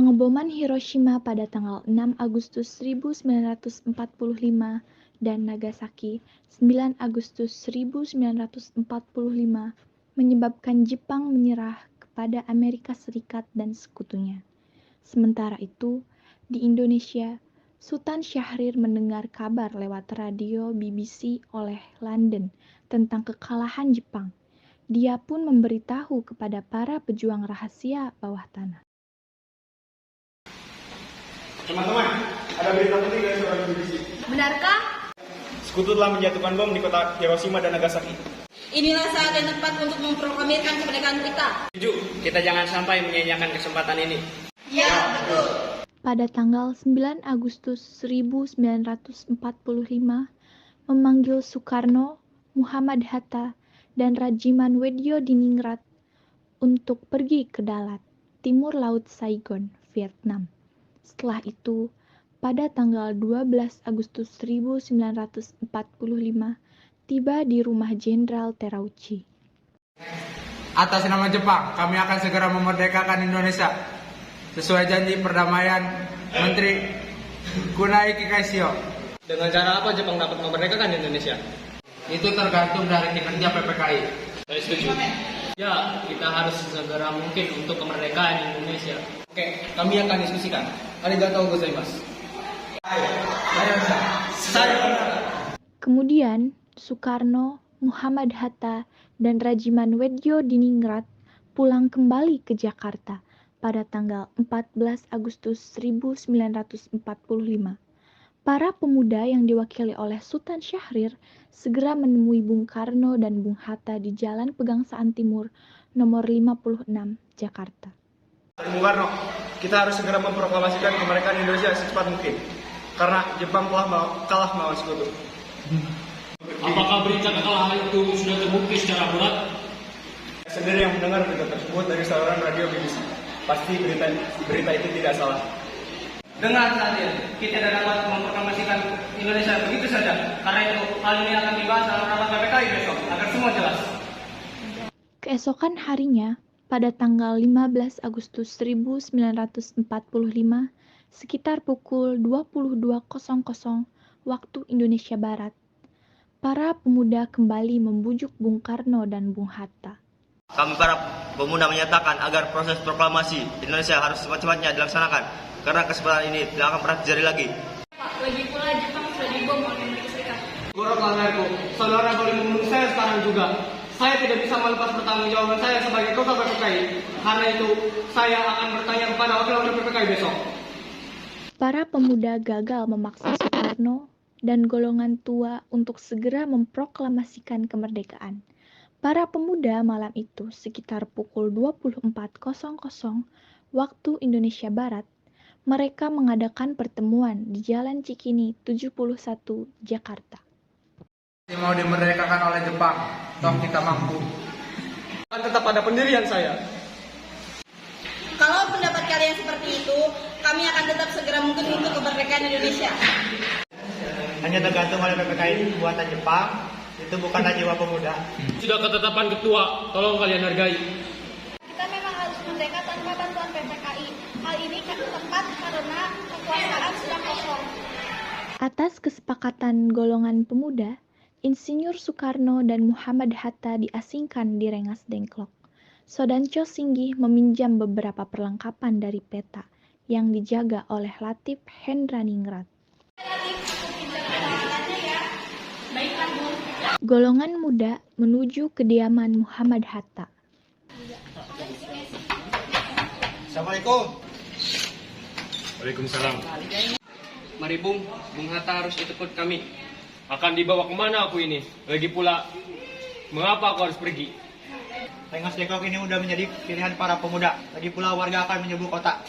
Pengeboman Hiroshima pada tanggal 6 Agustus 1945 dan Nagasaki 9 Agustus 1945 menyebabkan Jepang menyerah kepada Amerika Serikat dan sekutunya. Sementara itu, di Indonesia, Sultan Syahrir mendengar kabar lewat radio BBC oleh London tentang kekalahan Jepang. Dia pun memberitahu kepada para pejuang rahasia bawah tanah. Teman-teman, ada berita penting dari seorang BBC. Benarkah? Sekutu telah menjatuhkan bom di kota Hiroshima dan Nagasaki. Inilah saat yang tepat untuk memproklamirkan kemerdekaan kita. Setuju, kita jangan sampai menyia-nyiakan kesempatan ini. Ya, betul. Pada tanggal 9 Agustus 1945, memanggil Soekarno, Muhammad Hatta, dan Rajiman Weddiodiningrat untuk pergi ke Dalat, timur laut Saigon, Vietnam. Setelah itu, pada tanggal 12 Agustus 1945, tiba di rumah Jenderal Terauchi. Atas nama Jepang, kami akan segera memerdekakan Indonesia. Sesuai janji perdamaian Menteri Kunai Kikaisyo. Dengan cara apa Jepang dapat memerdekakan Indonesia? Itu tergantung dari kinerja PPKI. Saya setuju. Ya, kita harus segera mungkin untuk kemerdekaan Indonesia. Oke, kami akan diskusikan. Arigatou gozaimasu. Kemudian, Soekarno, Muhammad Hatta, dan Rajiman Weddiodiningrat pulang kembali ke Jakarta pada tanggal 14 Agustus 1945. Para pemuda yang diwakili oleh Sultan Syahrir segera menemui Bung Karno dan Bung Hatta di Jalan Pegangsaan Timur nomor 56, Jakarta. Bung Karno, kita harus segera memproklamasikan kemerdekaan Indonesia secepat mungkin. Karena Jepang telah kalah melawan sekutu. Apakah berita kekalahan itu sudah terbukti secara bulat? Saya sendiri yang mendengar berita tersebut dari saluran radio BBC. Pasti berita itu tidak salah. Dengar Nadir, kita tidak dapat memproklamasikan Indonesia begitu saja. Karena itu, hal ini akan dibahas dalam rapat PPKI besok, agar semua jelas. Keesokan harinya, pada tanggal 15 Agustus 1945, sekitar pukul 22.00 waktu Indonesia Barat, para pemuda kembali membujuk Bung Karno dan Bung Hatta. Kami para pemuda menyatakan agar proses proklamasi Indonesia harus cepat-cepatnya dilaksanakan, karena kesempatan ini tidak akan pernah terjadi lagi. Pak, lagi pula Jepang sudah dibom oleh Amerika Serikat. Guru Langgarku, saudara boleh membunuh saya sekarang juga. Saya tidak bisa melepas pertanggungjawaban saya sebagai ketua PPKI. Karena itu, saya akan bertanya kepada wakil-wakil PPKI besok. Para pemuda gagal memaksa Soekarno dan golongan tua untuk segera memproklamasikan kemerdekaan. Para pemuda malam itu sekitar pukul 24.00 waktu Indonesia Barat, mereka mengadakan pertemuan di Jalan Cikini 71, Jakarta. Mau dimerdekakan oleh Jepang, toh kita mampu. Akan tetap pada pendirian saya. Kalau pendapat kalian seperti itu, kami akan tetap segera mungkin untuk kemerdekaan Indonesia. Hanya tergantung oleh PPKI buatan Jepang, itu bukanlah jiwa pemuda. Sudah ketetapan ketua, tolong kalian hargai. Kita memang harus merdeka tanpa bantuan PPKI. Hal ini tepat karena kekuasaan sudah kosong. Atas kesepakatan golongan pemuda, Insinyur Soekarno dan Muhammad Hatta diasingkan di Rengas Dengklok. Sodanco Singgih meminjam beberapa perlengkapan dari peta yang dijaga oleh Latif Hendraningrat. Golongan muda menuju kediaman Muhammad Hatta. Assalamualaikum. Waalaikumsalam. Mari Bung Hatta harus ikut kami. Akan dibawa kemana aku ini? Lagi pula, mengapa aku harus pergi? Rengas Dengklok ini sudah menjadi pilihan para pemuda. Lagi pula warga akan menyebut kota.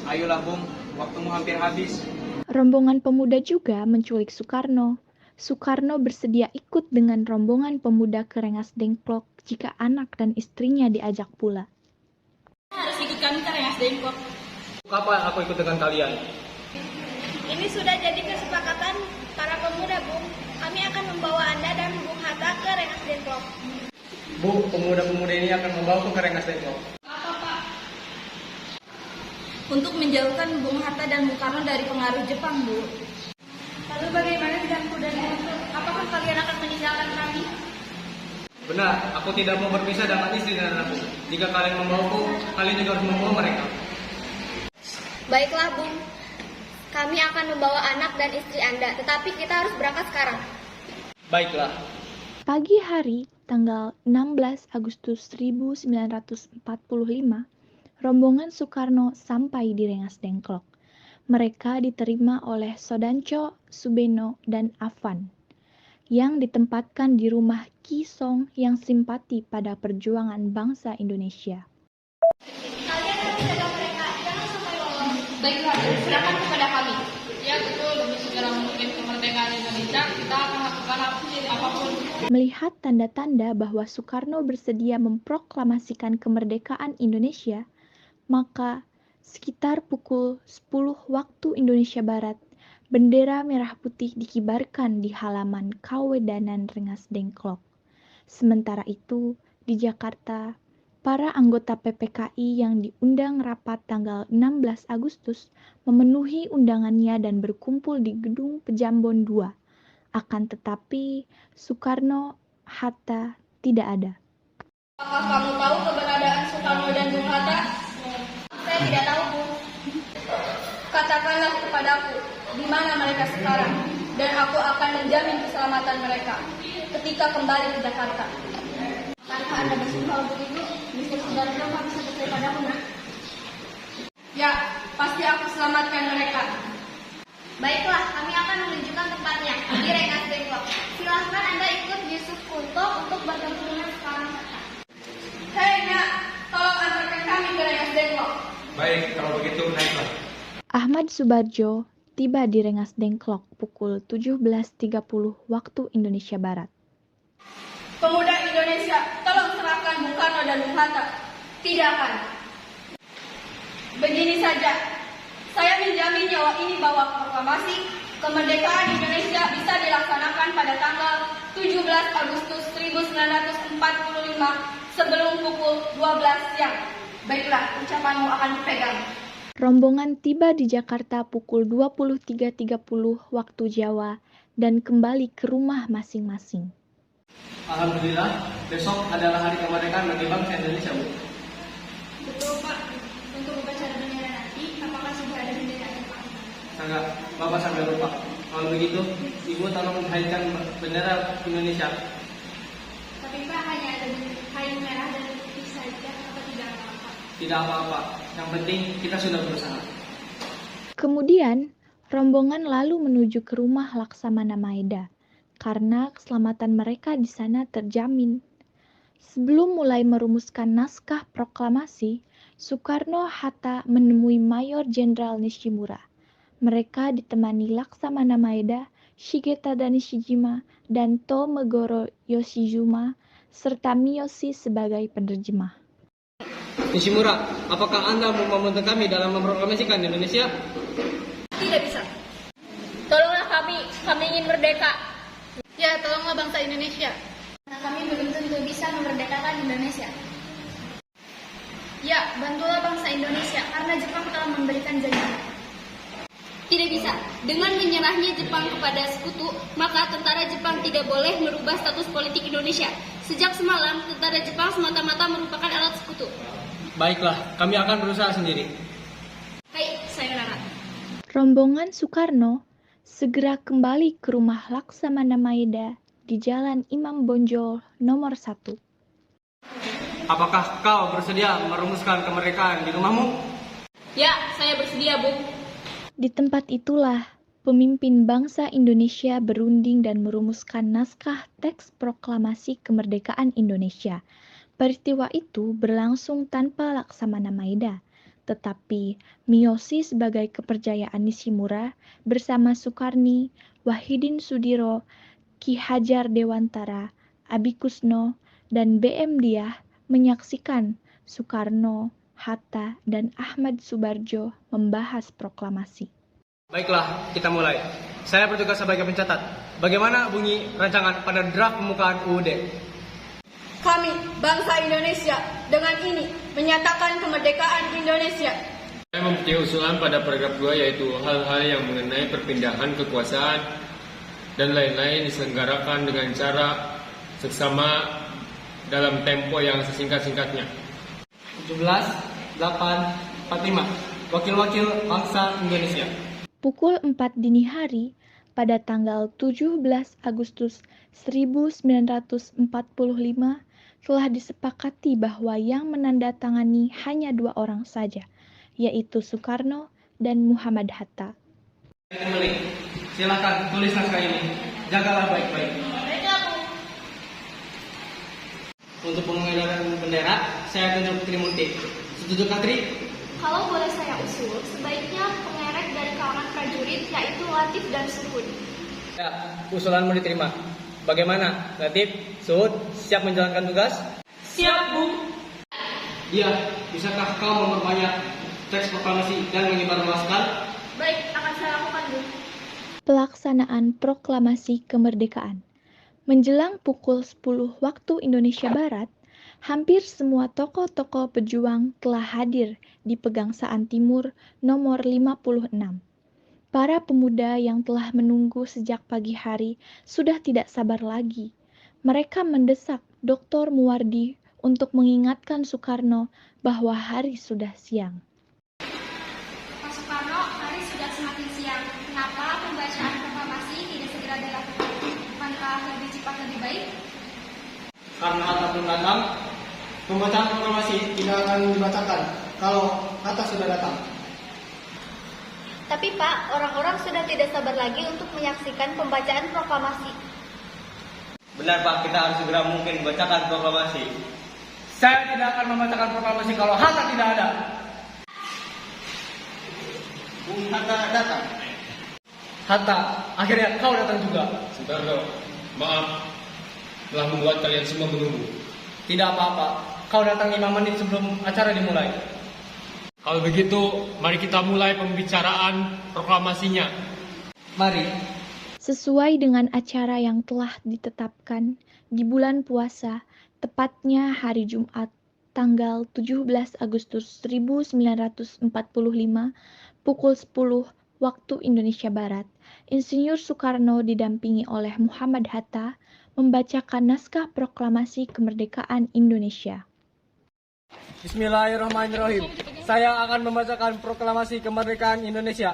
Ayolah Bung, waktumu hampir habis. Rombongan pemuda juga menculik Soekarno. Soekarno bersedia ikut dengan rombongan pemuda ke Rengas Dengklok jika anak dan istrinya diajak pula. Harus ikut kami ke Rengas Dengklok. Kapan aku ikut dengan kalian? Ini sudah jadi kesepakatan para pemuda, Bung. Kami akan membawa Anda dan Bung Hatta ke Rengas Dengklok. Bu, pemuda-pemuda ini akan membawaku ke Rengas Dengklok. untuk menjauhkan Bung Hatta dan Bung Karno dari pengaruh Jepang, Bu. Lalu bagaimana denganku dan Guntur? Apakah kalian akan meninggalkan kami? Benar, aku tidak mau berpisah dengan istri dan anakku. Jika kalian membawaku, kalian juga harus membawa mereka. Baiklah, Bung. Kami akan membawa anak dan istri Anda, tetapi kita harus berangkat sekarang. Baiklah. Pagi hari, tanggal 16 Agustus 1945, rombongan Soekarno sampai di Rengas Dengklok. Mereka diterima oleh Sodanco, Subeno, dan Afan, yang ditempatkan di rumah Ki Song yang simpati pada perjuangan bangsa Indonesia. Kalian harus jaga mereka, jangan sampai lolos. Baiklah, serahkan kepada kami. Ya betul, demi segera mungkin kemerdekaan Indonesia, kita akan lakukan apapun. Melihat tanda-tanda bahwa Soekarno bersedia memproklamasikan kemerdekaan Indonesia, maka sekitar pukul 10 waktu Indonesia Barat, bendera merah putih dikibarkan di halaman Kawedanan Rengas Dengklok. Sementara itu, di Jakarta, para anggota PPKI yang diundang rapat tanggal 16 Agustus memenuhi undangannya dan berkumpul di Gedung Pejambon II. Akan tetapi, Soekarno, Hatta tidak ada. Apakah kamu tahu keberadaan Soekarno dan Bung Hatta? Saya tidak tahu, Bu. Katakanlah kepadaku, di mana mereka sekarang, dan aku akan menjamin keselamatan mereka ketika kembali ke Jakarta. Karena Anda bersumpah untuk itu, Mr. Sudarjo bisa percaya padamu, nak. Ya, pasti aku selamatkan mereka. Baiklah, kami akan menunjukkan tempatnya di Rengas Dengklok. Silahkan Anda ikut Yusuf Kunto untuk bertemu dengan seorang Hatta. Hei, nak, tolong antarkan kami ke Rengas Dengklok. Baik, kalau begitu naiklah. Ahmad Subarjo tiba di Rengas Dengklok pukul 17.30 waktu Indonesia Barat. Pemuda Indonesia, tolong serahkan Bung Karno dan Bung Hatta. Tidak akan. Begini saja, saya menjamin nyawa ini bahwa proklamasi kemerdekaan Indonesia bisa dilaksanakan pada tanggal 17 Agustus 1945 sebelum pukul 12 siang. Baiklah, ucapanmu akan dipegang. Rombongan tiba di Jakarta pukul 23.30 waktu Jawa dan kembali ke rumah masing-masing. Alhamdulillah, besok adalah hari kemerdekaan bagi bangsa Indonesia, Bu. Betul, Pak. Untuk upacara bendera nanti, apakah sudah ada bendera Jepang? Sangat, Bapak sampai lupa. Kalau begitu, Ibu tolong kaitkan bendera Indonesia. Tapi Pak, hanya ada kain merah dan putih saja, apa tidak apa-apa? Tidak apa-apa, yang penting kita sudah berusaha. Kemudian, rombongan lalu menuju ke rumah Laksamana Maeda, karena keselamatan mereka di sana terjamin. Sebelum mulai merumuskan naskah proklamasi, Soekarno Hatta menemui Mayor Jenderal Nishimura. Mereka ditemani Laksamana Maeda, Shigetada Nishijima, dan Tomegoro Yoshizuma, serta Miyoshi sebagai penerjemah. Nishimura, apakah Anda mau membantu kami dalam memproklamasikan Indonesia? Tidak bisa. Tolonglah kami ingin merdeka. Ya, tolonglah bangsa Indonesia. Karena kami belum tentu bisa memerdekakan Indonesia. Ya, bantulah bangsa Indonesia, karena Jepang telah memberikan janji. Tidak bisa. Dengan menyerahnya Jepang kepada sekutu, maka tentara Jepang tidak boleh merubah status politik Indonesia. Sejak semalam, tentara Jepang semata-mata merupakan alat sekutu. Baiklah, kami akan berusaha sendiri. Hai, sayonara. Rombongan Soekarno segera kembali ke rumah Laksamana Maeda di Jalan Imam Bonjol nomor 1. Apakah kau bersedia merumuskan kemerdekaan di rumahmu? Ya, saya bersedia, Bung. Di tempat itulah pemimpin bangsa Indonesia berunding dan merumuskan naskah teks proklamasi kemerdekaan Indonesia. Peristiwa itu berlangsung tanpa Laksamana Maeda, tetapi Miyoshi sebagai kepercayaan Nishimura bersama Soekarni, Wahidin Sudiro, Ki Hajar Dewantara, Abi Kusno, dan BM Diah menyaksikan Soekarno, Hatta, dan Ahmad Subarjo membahas proklamasi. Baiklah, kita mulai. Saya bertugas sebagai pencatat. Bagaimana bunyi rancangan pada draft pembukaan UUD? Kami, bangsa Indonesia, dengan ini menyatakan kemerdekaan Indonesia. Saya mempunyai usulan pada paragraf 2 yaitu hal-hal yang mengenai perpindahan kekuasaan dan lain-lain diselenggarakan dengan cara seksama dalam tempo yang sesingkat-singkatnya. 17.8.45 Wakil-wakil bangsa Indonesia. Pukul 4 dini hari pada tanggal 17 Agustus 1945 telah disepakati bahwa yang menandatangani hanya 2 orang saja, yaitu Soekarno dan Muhammad Hatta. Kembali, silakan tulis naskah ini. Jagalah baik-baik. Untuk pengibaran bendera, saya tunjuk Trimunti. Setuju Katri? Kalau boleh saya usul, sebaiknya pengerek dari kalangan prajurit, yaitu Latif dan Suhud. Ya, usulanmu diterima. Bagaimana, Latif, Suhud, siap menjalankan tugas? Siap, Bu. Iya, bisakah kau memperbanyak teks proklamasi dan menyebarluaskan? Baik, akan saya lakukan, Bu. Pelaksanaan Proklamasi Kemerdekaan. Menjelang pukul 10 waktu Indonesia Barat, hampir semua tokoh-tokoh pejuang telah hadir di Pegangsaan Timur nomor 56. Para pemuda yang telah menunggu sejak pagi hari sudah tidak sabar lagi. Mereka mendesak Dr. Muwardi untuk mengingatkan Soekarno bahwa hari sudah siang. Pak Soekarno, hari sudah semakin siang. Kenapa pembacaan proklamasi tidak segera dilakukan? Bukankah lebih cepat lebih baik? Karena Hatta belum datang, pembacaan proklamasi tidak akan dibacakan kalau Hatta sudah datang. Tapi Pak, orang-orang sudah tidak sabar lagi untuk menyaksikan pembacaan proklamasi. Benar Pak, kita harus segera mungkin membacakan proklamasi. Saya tidak akan membacakan proklamasi kalau Hatta tidak ada. Bung Hatta datang. Hatta, akhirnya kau datang juga. Soekarno, maaf telah membuat kalian semua menunggu. Tidak apa-apa, kau datang 5 menit sebelum acara dimulai. Kalau begitu, mari kita mulai pembicaraan proklamasinya. Mari. Sesuai dengan acara yang telah ditetapkan di bulan puasa, tepatnya hari Jumat, tanggal 17 Agustus 1945, pukul 10 waktu Indonesia Barat, Insinyur Soekarno didampingi oleh Muhammad Hatta membacakan naskah proklamasi kemerdekaan Indonesia. Bismillahirrahmanirrahim. Saya akan membacakan proklamasi kemerdekaan Indonesia.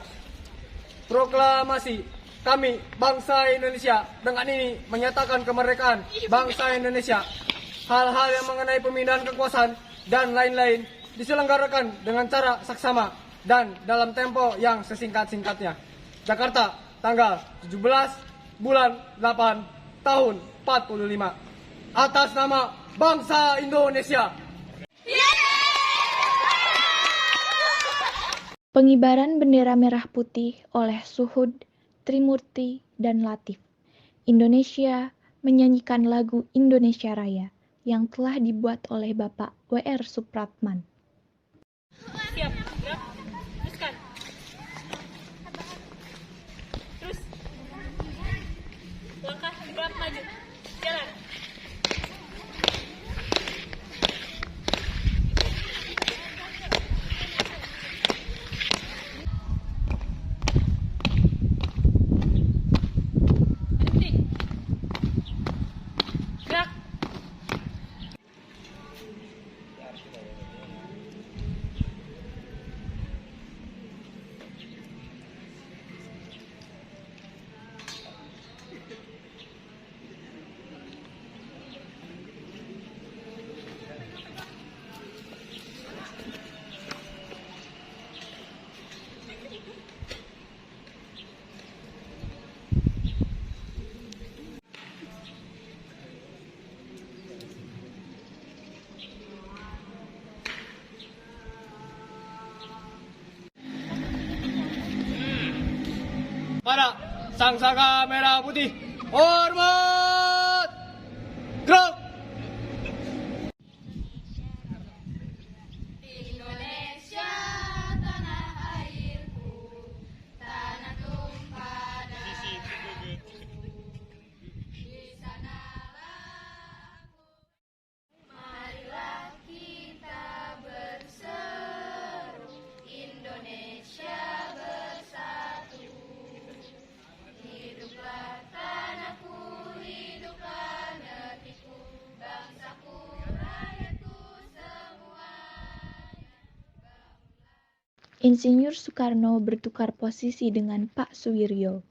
Proklamasi, kami bangsa Indonesia dengan ini menyatakan kemerdekaan bangsa Indonesia. Hal-hal yang mengenai pemindahan kekuasaan dan lain-lain diselenggarakan dengan cara saksama dan dalam tempo yang sesingkat-singkatnya. Jakarta, tanggal 17 bulan 8 tahun 45. Atas nama bangsa Indonesia. Pengibaran bendera merah putih oleh Suhud, Trimurti, dan Latif. Indonesia menyanyikan lagu Indonesia Raya yang telah dibuat oleh Bapak W.R. Supratman. Siap. Gerak. Teruskan. Terus. Langkah gerak maju. Jalan. Berhenti. Gerak. Pada Sang Saka Merah Putih, hormat! Gerak! Indonesia, tanah airku, tanah tumpah darahku. Di sanalah marilah kita berseru Indonesia. Insinyur Soekarno bertukar posisi dengan Pak Suwiryo.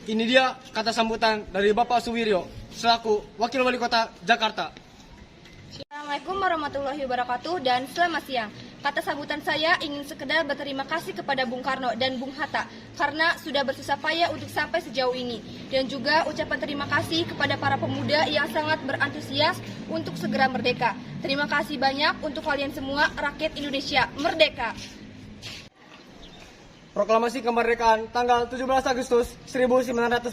Ini dia kata sambutan dari Bapak Suwiryo selaku Wakil Wali Kota Jakarta. Assalamualaikum warahmatullahi wabarakatuh dan selamat siang. Kata sambutan saya ingin sekedar berterima kasih kepada Bung Karno dan Bung Hatta karena sudah bersusah payah untuk sampai sejauh ini. Dan juga ucapan terima kasih kepada para pemuda yang sangat berantusias untuk segera merdeka. Terima kasih banyak untuk kalian semua, rakyat Indonesia merdeka. Proklamasi kemerdekaan tanggal 17 Agustus 1945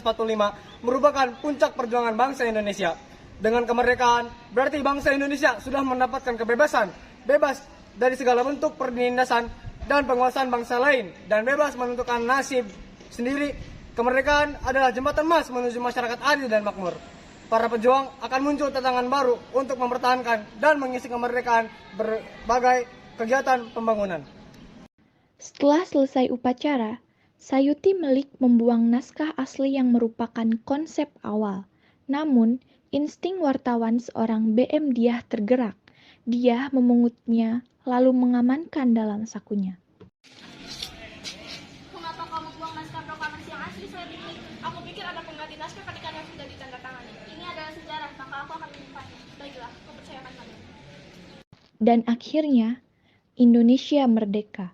merupakan puncak perjuangan bangsa Indonesia. Dengan kemerdekaan, berarti bangsa Indonesia sudah mendapatkan kebebasan, bebas dari segala bentuk penindasan dan penguasaan bangsa lain, dan bebas menentukan nasib sendiri. Kemerdekaan adalah jembatan emas menuju masyarakat adil dan makmur. Para pejuang akan muncul tantangan baru untuk mempertahankan dan mengisi kemerdekaan berbagai kegiatan pembangunan. Setelah selesai upacara, Sayuti Melik membuang naskah asli yang merupakan konsep awal. Namun, insting wartawan seorang BM Diah tergerak. Dia memungutnya, lalu mengamankan dalam sakunya. Mengapa kamu buang naskah proklamasi yang asli saya bikin? Aku pikir ada pengganti naskah ketika yang sudah ditandatangani. Ini adalah sejarah, maka aku akan menyimpannya. Baiklah, aku percayakan padamu. Dan akhirnya, Indonesia merdeka.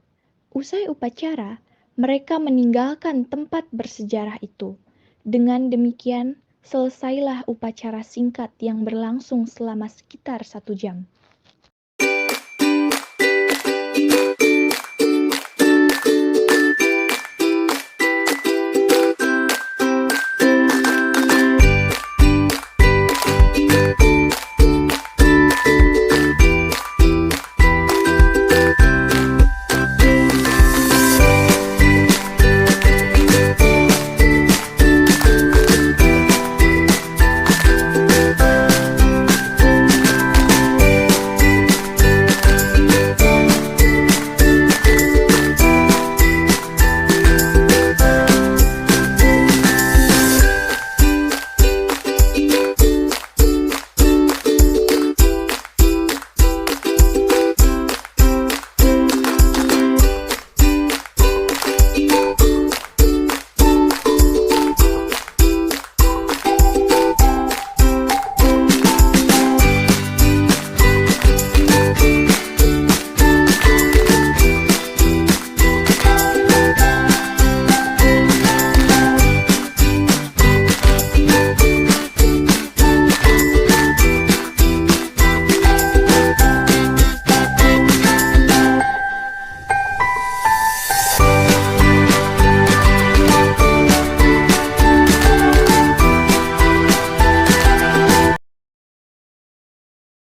Usai upacara, mereka meninggalkan tempat bersejarah itu. Dengan demikian, selesailah upacara singkat yang berlangsung selama sekitar 1 jam.